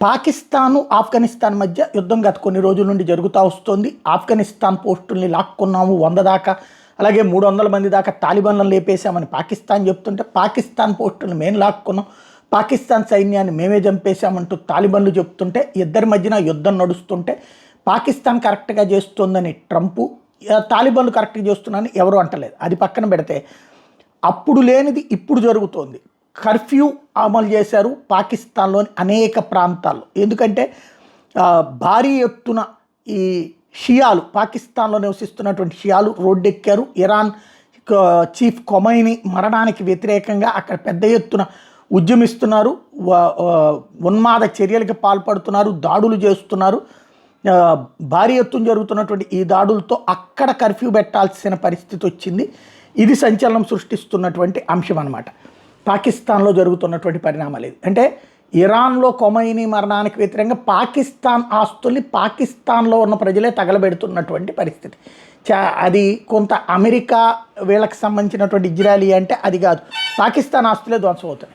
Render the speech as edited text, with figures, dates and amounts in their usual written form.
పాకిస్తాను ఆఫ్ఘనిస్తాన్ మధ్య యుద్ధం గత కొన్ని రోజుల నుండి జరుగుతూ వస్తుంది. ఆఫ్ఘనిస్తాన్ పోస్టుల్ని లాక్కున్నాము 100 దాకా, అలాగే 300 మంది దాకా తాలిబాన్లను లేపేశామని పాకిస్తాన్ చెప్తుంటే, పాకిస్తాన్ పోస్టులను మేము లాక్కున్నాం, పాకిస్తాన్ సైన్యాన్ని మేమే చంపేశామంటూ తాలిబాన్లు చెప్తుంటే, ఇద్దరి మధ్యన యుద్ధం నడుస్తుంటే పాకిస్తాన్ కరెక్ట్గా చేస్తుందని ట్రంపు, తాలిబాన్లు కరెక్ట్గా చేస్తున్నారని ఎవరు అంటలేదు. అది పక్కన పెడితే అప్పుడు లేనిది ఇప్పుడు జరుగుతోంది. కర్ఫ్యూ అమలు చేశారు పాకిస్తాన్లోని అనేక ప్రాంతాల్లో. ఎందుకంటే భారీ ఎత్తున ఈ షియాలు, పాకిస్తాన్లో నివసిస్తున్నటువంటి షియాలు రోడ్డెక్కారు. ఇరాన్ చీఫ్ ఖొమైనీ మరణానికి వ్యతిరేకంగా అక్కడ పెద్ద ఎత్తున ఉద్యమిస్తున్నారు, ఉన్మాద చర్యలకు పాల్పడుతున్నారు, దాడులు చేస్తున్నారు. భారీ ఎత్తున జరుగుతున్నటువంటి ఈ దాడులతో అక్కడ కర్ఫ్యూ పెట్టాల్సిన పరిస్థితి వచ్చింది. ఇది సంచలనం సృష్టిస్తున్నటువంటి అంశం అన్నమాట. పాకిస్తాన్లో జరుగుతున్నటువంటి పరిణామాలు ఇది. అంటే ఇరాన్లో ఖొమైనీ మరణానికి వ్యతిరేకంగా పాకిస్తాన్ ఆస్తుల్ని పాకిస్తాన్లో ఉన్న ప్రజలే తగలబెడుతున్నటువంటి పరిస్థితి. అది కొంత అమెరికా వీళ్ళకి సంబంధించినటువంటి ఇజ్రాయలీ అంటే అది కాదు, పాకిస్తాన్ ఆస్తులే ధ్వంసం అవుతాయి.